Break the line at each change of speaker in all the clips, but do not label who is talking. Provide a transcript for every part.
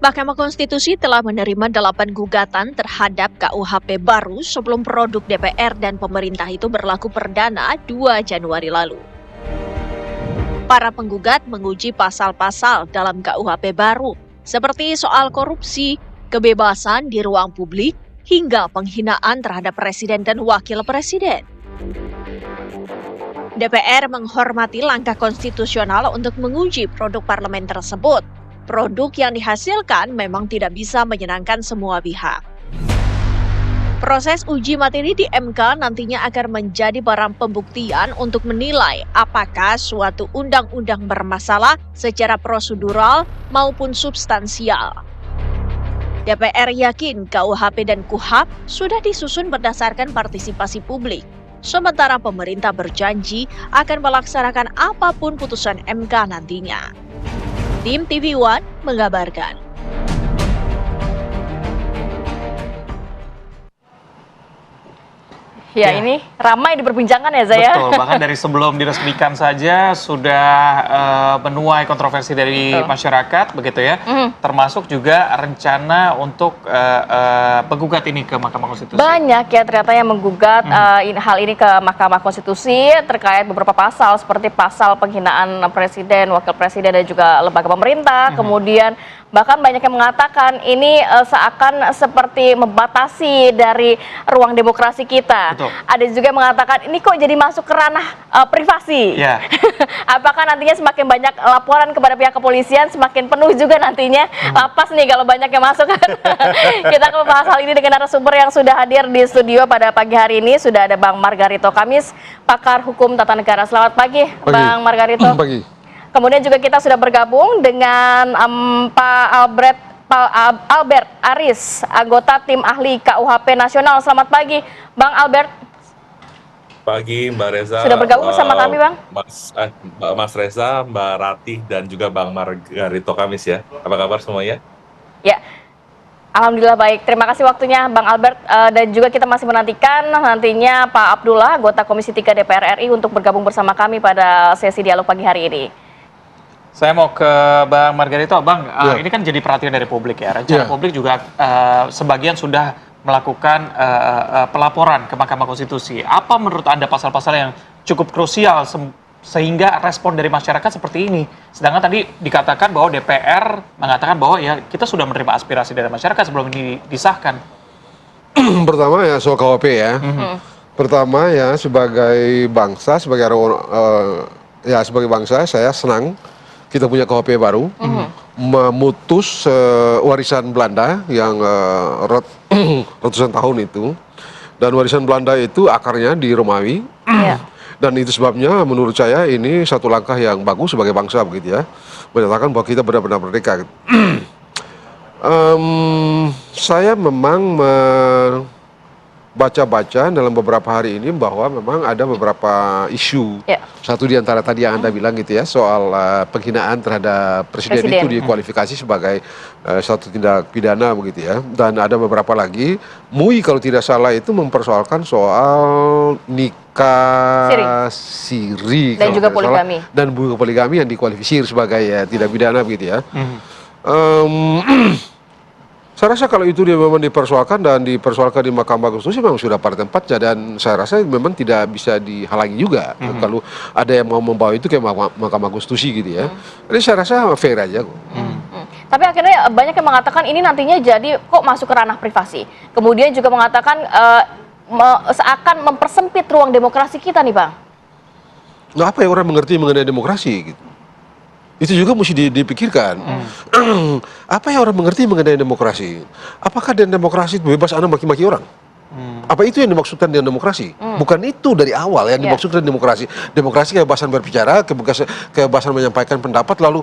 Mahkamah Konstitusi telah menerima 8 gugatan terhadap KUHP baru sebelum produk DPR dan pemerintah itu berlaku perdana 2 Januari lalu. Para penggugat menguji pasal-pasal dalam KUHP baru, seperti soal korupsi, kebebasan di ruang publik, hingga penghinaan terhadap presiden dan wakil presiden. DPR menghormati langkah konstitusional untuk menguji produk parlemen tersebut. Produk yang dihasilkan memang tidak bisa menyenangkan semua pihak. Proses uji materi di MK nantinya akan menjadi barang pembuktian untuk menilai apakah suatu undang-undang bermasalah secara prosedural maupun substansial. DPR yakin KUHP dan KUHAP sudah disusun berdasarkan partisipasi publik, sementara pemerintah berjanji akan melaksanakan apapun putusan MK nantinya. Tim TV One mengabarkan.
Ya, ini ramai diperbincangkan ya, Zaya.
Betul, bahkan dari sebelum diresmikan saja sudah menuai kontroversi dari masyarakat, begitu ya. Termasuk juga rencana untuk menggugat ini ke Mahkamah Konstitusi.
Banyak ya ternyata yang menggugat hal ini ke Mahkamah Konstitusi terkait beberapa pasal seperti pasal penghinaan presiden, wakil presiden dan juga lembaga pemerintah. Kemudian bahkan banyak yang mengatakan ini seakan seperti membatasi dari ruang demokrasi kita.
Betul.
Ada juga yang mengatakan ini kok jadi masuk ke ranah privasi.
Yeah.
Apakah nantinya semakin banyak laporan kepada pihak kepolisian, semakin penuh juga nantinya lapas nih kalau banyak yang masuk. Kita akan membahas hal ini dengan narasumber yang sudah hadir di studio pada pagi hari ini. Sudah ada Bang Margarito Kamis, pakar hukum tata negara. Selamat pagi. Bang Margarito.
Pagi.
Kemudian juga kita sudah bergabung dengan Pak Albert Aris, anggota tim ahli KUHP Nasional. Selamat pagi, Bang Albert.
Pagi, Mbak Reza.
Sudah bergabung bersama kami, Bang.
Mas Reza, Mbak Ratih, dan juga Bang Margarito Kamis ya. Apa kabar semuanya?
Ya, alhamdulillah baik. Terima kasih waktunya, Bang Albert. Dan juga kita masih menantikan nantinya Pak Abdullah, anggota Komisi 3 DPR RI, untuk bergabung bersama kami pada sesi dialog pagi hari ini.
Saya mau ke Bang Margarito. Bang, ini kan jadi perhatian dari publik ya. Rencana publik juga sebagian sudah melakukan pelaporan ke Mahkamah Konstitusi. Apa menurut Anda pasal-pasal yang cukup krusial sehingga respon dari masyarakat seperti ini? Sedangkan tadi dikatakan bahwa DPR mengatakan bahwa ya kita sudah menerima aspirasi dari masyarakat sebelum ini disahkan.
Pertama ya soal KUHP ya. Pertama ya sebagai bangsa, sebagai bangsa saya senang kita punya KUHP baru, memutus warisan Belanda yang ratusan tahun itu. Dan warisan Belanda itu akarnya di Romawi. Dan itu sebabnya menurut saya ini satu langkah yang bagus sebagai bangsa begitu ya. Menyatakan bahwa kita benar-benar merdeka. Saya memang baca-baca dalam beberapa hari ini bahwa memang ada beberapa isu. Satu di antara tadi yang Anda bilang gitu ya, soal penghinaan terhadap presiden itu dikualifikasi sebagai satu tindak pidana begitu ya. Dan ada beberapa lagi, MUI kalau tidak salah itu mempersoalkan soal nikah siri
dan juga poligami.
Dan juga poligami yang dikualifikasi sebagai tindak pidana begitu ya. Saya rasa kalau itu dia memang dipersoalkan dan dipersoalkan di Mahkamah Konstitusi memang sudah pada tempatnya, dan saya rasa memang tidak bisa dihalangi juga kalau ada yang mau membawa itu ke Mahkamah Konstitusi gitu ya. Jadi saya rasa fair aja kok.
Tapi akhirnya banyak yang mengatakan ini nantinya jadi kok masuk ke ranah privasi. Kemudian juga mengatakan seakan mempersempit ruang demokrasi kita nih, Bang.
Nah, apa yang orang mengerti mengenai demokrasi gitu? Itu juga mesti dipikirkan. Apa yang orang mengerti mengenai demokrasi? Apakah demokrasi itu bebas Anda maki-maki orang? Apa itu yang dimaksudkan dengan demokrasi? Bukan itu dari awal yang dimaksudkan demokrasi. Demokrasi kebebasan berbicara, kebebasan menyampaikan pendapat, lalu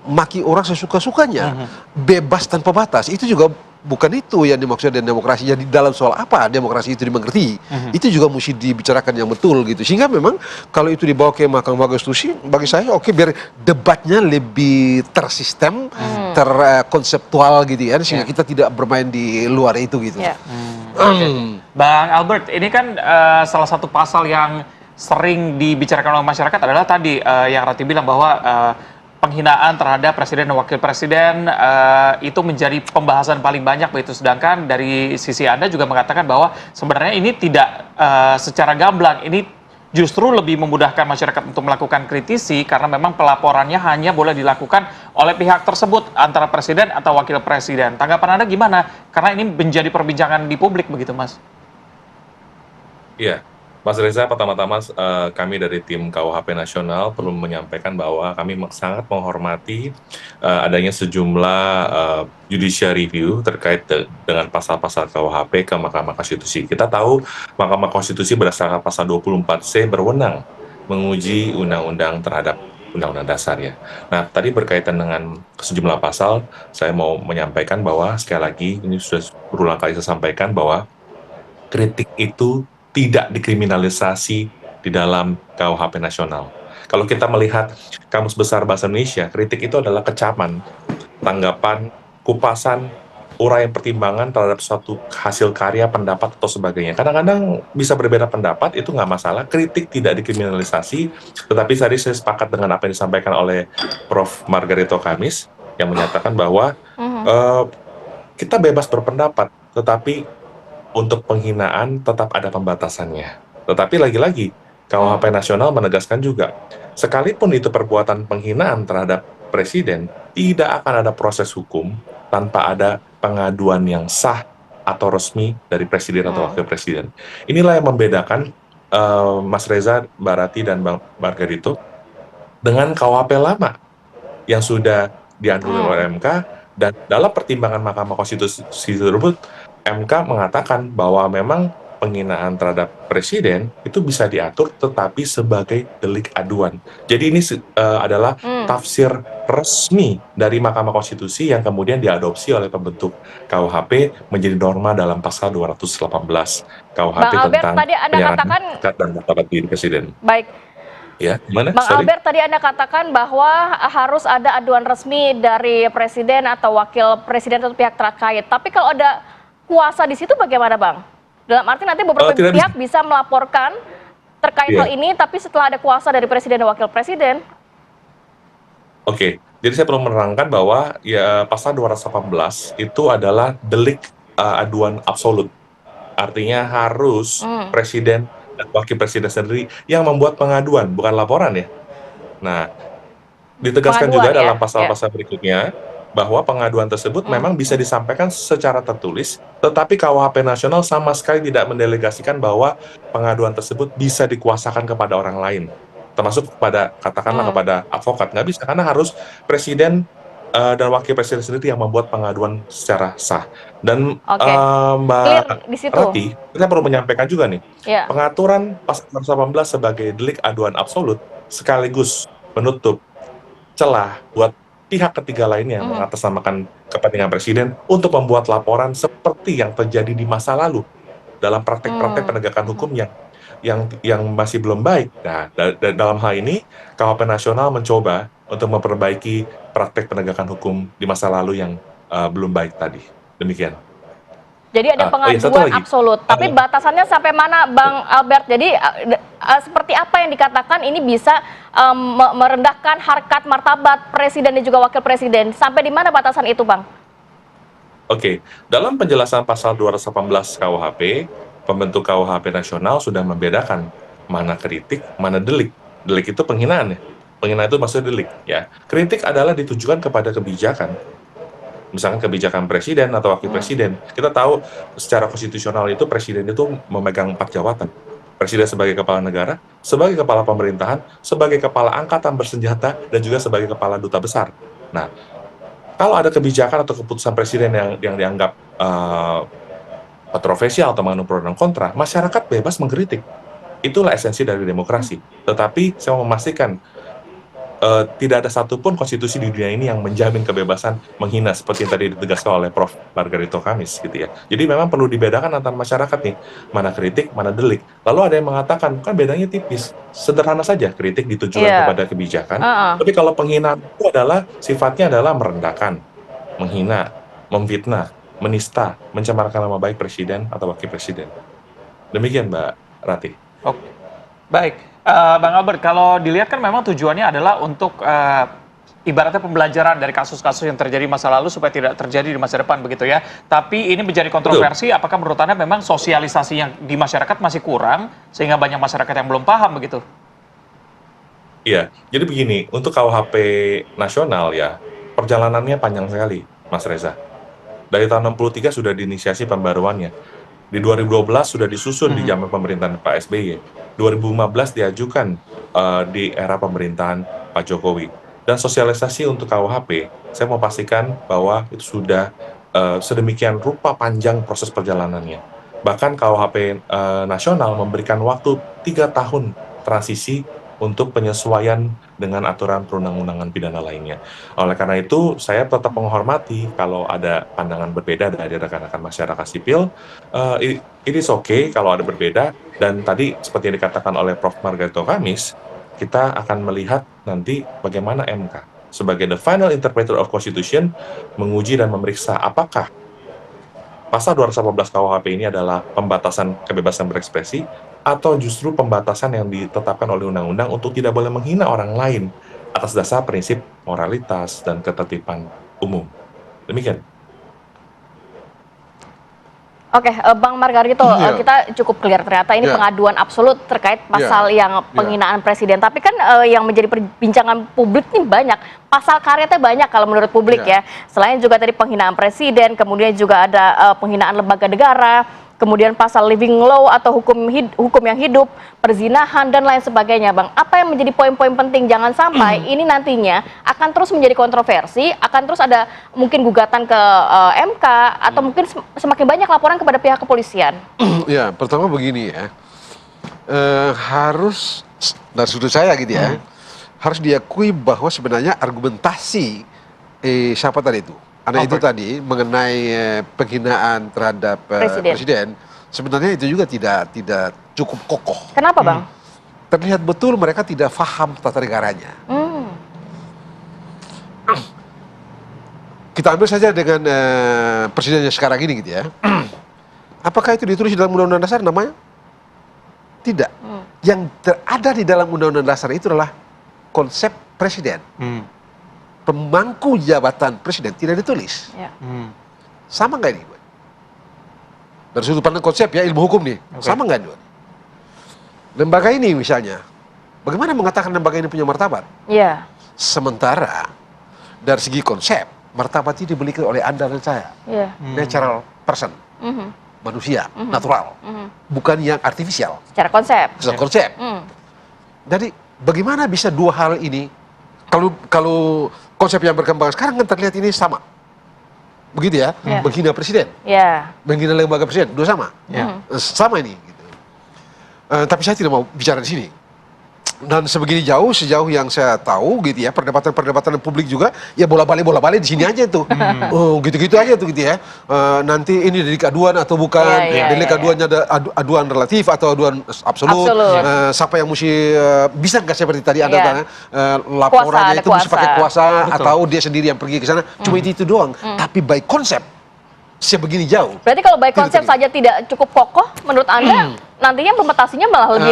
maki orang sesuka-sukanya. Bebas tanpa batas. Itu juga bukan itu yang dimaksud dengan demokrasi. Jadi dalam soal apa demokrasi itu dimengerti, itu juga mesti dibicarakan yang betul gitu. Sehingga memang kalau itu dibawa ke Mahkamah Konstitusi, bagi saya oke, biar debatnya lebih tersistem, terkonseptual gitu ya, sehingga kita tidak bermain di luar itu gitu.
Bang Albert, ini kan salah satu pasal yang sering dibicarakan oleh masyarakat adalah tadi yang Rati bilang bahwa penghinaan terhadap presiden dan wakil presiden itu menjadi pembahasan paling banyak begitu, sedangkan dari sisi Anda juga mengatakan bahwa sebenarnya ini tidak secara gamblang, ini justru lebih memudahkan masyarakat untuk melakukan kritisi karena memang pelaporannya hanya boleh dilakukan oleh pihak tersebut antara presiden atau wakil presiden. Tanggapan Anda gimana? Karena ini menjadi perbincangan di publik begitu, Mas.
Iya, Mas Reza, pertama-tama kami dari tim KUHP Nasional perlu menyampaikan bahwa kami sangat menghormati adanya sejumlah judicial review terkait dengan pasal-pasal KUHP ke Mahkamah Konstitusi. Kita tahu Mahkamah Konstitusi berdasarkan pasal 24C berwenang menguji undang-undang terhadap undang-undang dasar ya. Nah, tadi berkaitan dengan sejumlah pasal, saya mau menyampaikan bahwa sekali lagi ini sudah berulang kali saya sampaikan bahwa kritik itu tidak dikriminalisasi di dalam KUHP nasional. Kalau kita melihat Kamus Besar Bahasa Indonesia, kritik itu adalah kecaman, tanggapan, kupasan, uraian pertimbangan terhadap suatu hasil karya, pendapat, atau sebagainya. Kadang-kadang bisa berbeda pendapat, itu nggak masalah. Kritik tidak dikriminalisasi, tetapi tadi saya sepakat dengan apa yang disampaikan oleh Prof. Margarito Kamis, yang menyatakan bahwa kita bebas berpendapat, tetapi untuk penghinaan tetap ada pembatasannya. Tetapi lagi-lagi, KUHP Nasional menegaskan juga, sekalipun itu perbuatan penghinaan terhadap presiden, tidak akan ada proses hukum tanpa ada pengaduan yang sah atau resmi dari presiden atau wakil presiden. Inilah yang membedakan Mas Reza, Mbak Rati, dan Bang Margarito dengan KUHP lama yang sudah dianulir oleh MK, dan dalam pertimbangan Mahkamah Konstitusi tersebut, MK mengatakan bahwa memang penghinaan terhadap presiden itu bisa diatur tetapi sebagai delik aduan. Jadi ini adalah tafsir resmi dari Mahkamah Konstitusi yang kemudian diadopsi oleh pembentuk KUHP menjadi norma dalam pasal 218 KUHP
Bang Albert,
tentang
tadi Anda katakan
dan martabat diri presiden.
baik.
Ya, gimana?
Bang
Sorry.
Albert, tadi Anda katakan bahwa harus ada aduan resmi dari presiden atau wakil presiden atau pihak terkait. Tapi kalau ada kuasa di situ bagaimana, Bang? Dalam arti nanti beberapa pihak bisa melaporkan terkait hal ini, tapi setelah ada kuasa dari presiden dan wakil presiden.
Oke, jadi saya perlu menerangkan bahwa ya pasal 218 itu adalah delik aduan absolut. Artinya harus presiden dan wakil presiden sendiri yang membuat pengaduan, bukan laporan ya. Nah, ditegaskan juga dalam pasal-pasal berikutnya bahwa pengaduan tersebut memang bisa disampaikan secara tertulis, tetapi KUHP Nasional sama sekali tidak mendelegasikan bahwa pengaduan tersebut bisa dikuasakan kepada orang lain, termasuk kepada, katakanlah kepada advokat. Nggak bisa, karena harus presiden dan wakil presiden sendiri yang membuat pengaduan secara sah. Dan Mbak Rati, saya perlu menyampaikan juga nih, pengaturan pasal 18 sebagai delik aduan absolut sekaligus menutup celah buat pihak ketiga lainnya yang mengatasnamakan kepentingan presiden untuk membuat laporan seperti yang terjadi di masa lalu dalam praktek-praktek penegakan hukum yang masih belum baik. Nah, dalam hal ini KUHP Nasional mencoba untuk memperbaiki praktek penegakan hukum di masa lalu yang belum baik tadi. Demikian.
Jadi ada pengaduan absolut, tapi batasannya sampai mana, Bang Albert? Jadi seperti apa yang dikatakan ini bisa merendahkan harkat martabat presiden dan juga wakil presiden? Sampai di mana batasan itu, Bang?
Oke, dalam penjelasan pasal 218 KUHP, pembentuk KUHP Nasional sudah membedakan mana kritik, mana delik. Delik itu penghinaan ya. Penghinaan itu maksudnya delik ya. Kritik adalah ditujukan kepada kebijakan. Misalkan kebijakan presiden atau wakil presiden. Kita tahu secara konstitusional itu presiden itu memegang 4 jabatan. Presiden sebagai kepala negara, sebagai kepala pemerintahan, sebagai kepala angkatan bersenjata, dan juga sebagai kepala duta besar. Nah, kalau ada kebijakan atau keputusan presiden yang dianggap kontroversial atau mengandung pro dan kontra, masyarakat bebas mengkritik. Itulah esensi dari demokrasi. Tetapi saya mau memastikan tidak ada satupun konstitusi di dunia ini yang menjamin kebebasan menghina seperti yang tadi ditegaskan oleh Prof. Margarito Kamis gitu ya. Jadi memang perlu dibedakan antara masyarakat nih, mana kritik, mana delik. Lalu ada yang mengatakan, kan bedanya tipis. Sederhana saja, kritik ditujukan kepada kebijakan. Tapi kalau penghinaan itu adalah sifatnya adalah merendahkan, menghina, memfitnah, menista, mencemarkan nama baik presiden atau wakil presiden. Demikian Mbak Rati.
Oke. Baik. Bang Albert, kalau dilihat kan memang tujuannya adalah untuk ibaratnya pembelajaran dari kasus-kasus yang terjadi masa lalu supaya tidak terjadi di masa depan begitu ya. Tapi ini menjadi kontroversi, apakah menurut Anda memang sosialisasi yang di masyarakat masih kurang sehingga banyak masyarakat yang belum paham begitu?
Iya, jadi begini, untuk KUHP nasional ya, perjalanannya panjang sekali, Mas Reza. Dari tahun 63 sudah diinisiasi pembaruannya. Di 2012 sudah disusun di zaman pemerintahan Pak SBY. 2015 diajukan di era pemerintahan Pak Jokowi. Dan sosialisasi untuk KUHP, saya mau pastikan bahwa itu sudah sedemikian rupa panjang proses perjalanannya. Bahkan KUHP nasional memberikan waktu 3 tahun transisi untuk penyesuaian dengan aturan perundang-undangan pidana lainnya. Oleh karena itu, saya tetap menghormati kalau ada pandangan berbeda dari rekan-rekan masyarakat sipil. It is okay kalau ada berbeda, dan tadi seperti yang dikatakan oleh Prof. Margarito Kamis, kita akan melihat nanti bagaimana MK sebagai the final interpreter of Constitution menguji dan memeriksa apakah pasal 218 KUHP ini adalah pembatasan kebebasan berekspresi atau justru pembatasan yang ditetapkan oleh undang-undang untuk tidak boleh menghina orang lain atas dasar prinsip moralitas dan ketertiban umum. Demikian.
Oke, Bang Margarito, kita cukup clear ternyata ini pengaduan absolut terkait pasal yang penghinaan presiden. Tapi kan yang menjadi perbincangan publik ini banyak, pasal karetnya banyak kalau menurut publik ya. Selain juga tadi penghinaan presiden, kemudian juga ada penghinaan lembaga negara, kemudian pasal living law atau hukum yang hidup, perzinahan dan lain sebagainya, Bang. Apa yang menjadi poin-poin penting? Jangan sampai ini nantinya akan terus menjadi kontroversi, akan terus ada mungkin gugatan ke MK atau mungkin semakin banyak laporan kepada pihak kepolisian.
Ya, pertama begini ya, harus dari sudut saya gitu ya, harus diakui bahwa sebenarnya argumentasi siapa tadi itu? Karena itu tadi mengenai penghinaan terhadap presiden, sebenarnya itu juga tidak cukup kokoh.
Kenapa, Bang?
Terlihat betul mereka tidak paham tata negaranya. Kita ambil saja dengan presidennya sekarang ini gitu ya. Apakah itu ditulis dalam Undang-Undang Dasar namanya? Tidak. Yang ada di dalam Undang-Undang Dasar itu adalah konsep presiden. Pemangku jabatan presiden tidak ditulis. Sama nggak ini? Dari sudut pandang konsep ya, ilmu hukum nih, sama nggak ini? Lembaga ini misalnya, bagaimana mengatakan lembaga ini punya martabat? Sementara dari segi konsep, martabat itu dimiliki oleh Anda dan saya. Natural person, manusia, natural, bukan yang artifisial.
Secara konsep.
Secara konsep. Jadi bagaimana bisa dua hal ini? Kalau konsep yang berkembang sekarang kan terlihat ini sama, begitu ya, menghina presiden, menghina lembaga presiden, dua sama, sama ini. Gitu. Tapi saya tidak mau bicara di sini. Dan sebegini sejauh yang saya tahu gitu ya, perdebatan publik juga ya bola-balik di sini aja tuh. Gitu-gitu aja tuh gitu ya. Nanti ini delik aduan atau bukan, delik aduannya ada aduan relatif atau aduan absolut. Siapa yang mesti bisa nggak seperti tadi Anda tanya, laporannya itu mesti pakai kuasa atau dia sendiri yang pergi ke sana. Cuma itu doang. Tapi by konsep sebegini jauh.
Berarti kalau by konsep saja tidak cukup kokoh menurut Anda, nantinya implementasinya malah lebih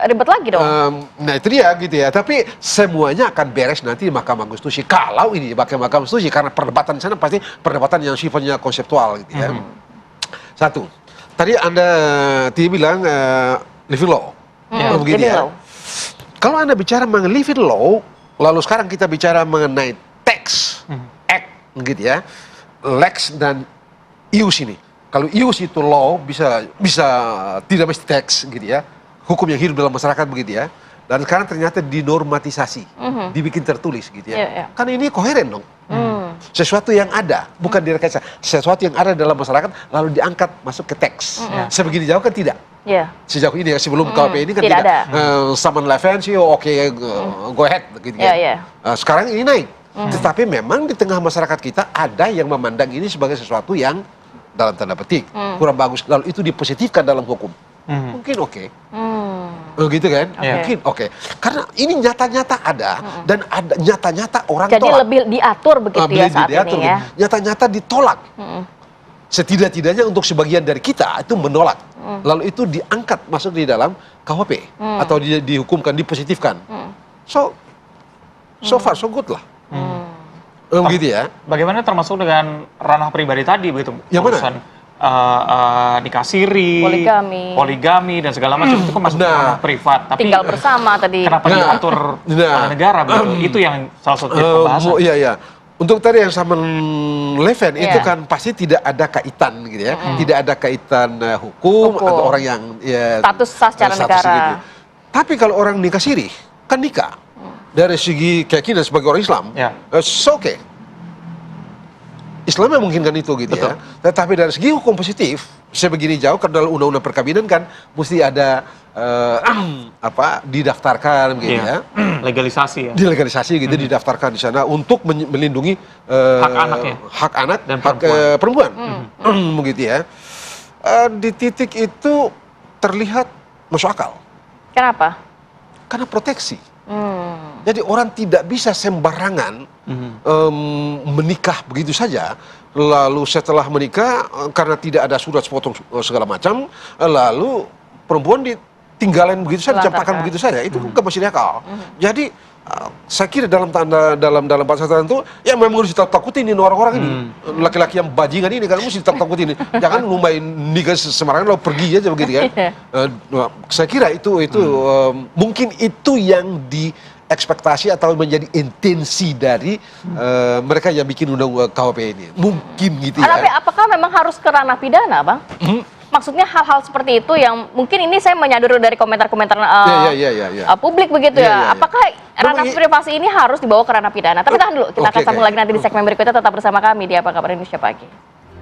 ribet lagi dong.
Nah itu dia gitu ya. Tapi semuanya akan beres nanti di Mahkamah Konstitusi. Kalau ini pakai Mahkamah Konstitusi, karena perdebatan di sana pasti perdebatan yang sifatnya konseptual gitu ya. Satu, tadi Anda bilang living law. Begitu ya. Kalau Anda bicara mengenai living law, lalu sekarang kita bicara mengenai tax, act gitu ya. Lex dan ius ini. Kalau ius itu law bisa tidak mesti teks gitu ya. Hukum yang hidup dalam masyarakat begitu ya. Dan sekarang ternyata dinormatisasi, dibikin tertulis gitu ya. Kan ini koheren dong. Sesuatu yang ada, bukan direkayasa. Sesuatu yang ada dalam masyarakat lalu diangkat masuk ke teks. Sebegini jauh kan tidak. Sejauh ini ya, sebelum KUHP ini kan tidak. Summon Levensi, oke, go ahead gitu ya. Sekarang ini naik. Tetapi memang di tengah masyarakat kita ada yang memandang ini sebagai sesuatu yang dalam tanda petik kurang bagus, lalu itu dipositifkan dalam hukum. Mungkin oke. Gitu kan? Mungkin oke. Karena ini nyata-nyata ada dan ada nyata-nyata orang
jadi
tolak.
lebih diatur begitu ya saat ini ya.
Nyata-nyata ditolak. Setidak-tidaknya untuk sebagian dari kita itu menolak. Lalu itu diangkat masuk di dalam KUHP atau dihukumkan, dipositifkan. So So far so good lah. Begitu ya.
Bagaimana termasuk dengan ranah pribadi tadi begitu?
Yang mana?
Urusan nikah siri, poligami dan segala macam itu kan masuk ke ranah privat. Tapi
tinggal bersama tadi.
kenapa diatur oleh negara begitu? Itu yang salah satu pembahasan.
Iya, iya. Untuk tadi yang sama Leven itu
Iya.
kan pasti tidak ada kaitan gitu ya. Tidak ada kaitan hukum atau orang yang ya,
Status sah secara negara.
gitu. Tapi kalau orang nikah siri, kan nikah. Dari segi keyakinan sebagai orang Islam,
Ya.
so okay. Islam memungkinkan itu gitu ya. Tetapi dari segi hukum positif, sebegini jauh karena dalam undang-undang perkawinan kan mesti ada didaftarkan gitu
Iya.
ya.
Legalisasi ya.
Dilegalisasi gitu, didaftarkan di sana untuk melindungi
Hak anaknya.
hak anak
Dan
hak perempuan. Begitu ya. Di titik itu terlihat masuk akal
Kenapa?
karena proteksi. Jadi orang tidak bisa sembarangan menikah begitu saja. Lalu setelah menikah karena tidak ada surat sepotong segala macam, lalu perempuan ditinggalin begitu saja, dicampakkan begitu saja. Itu kan masih akal. Jadi saya kira dalam bahasa tertentu ya memang harus ditakut-takutin ini orang-orang ini. Laki-laki yang bajingan ini kan mesti ditakut-takutin. Jangan lumayan nikah sembarangan lalu pergi aja begitu kan. Saya kira itu mungkin itu yang diekspektasi atau menjadi intensi dari mereka yang bikin undang-undang KUHP ini. Mungkin gitu ya.
Tapi apakah memang harus ke ranah pidana, Bang? Maksudnya hal-hal seperti itu yang mungkin ini saya menyadur dari komentar-komentar publik begitu ya. Apakah ranah privasi ini harus dibawa ke ranah pidana? Tapi tahan dulu, kita akan sambung lagi nanti di segmen berikutnya. Tetap bersama kami di Apa Kabar Indonesia Pagi.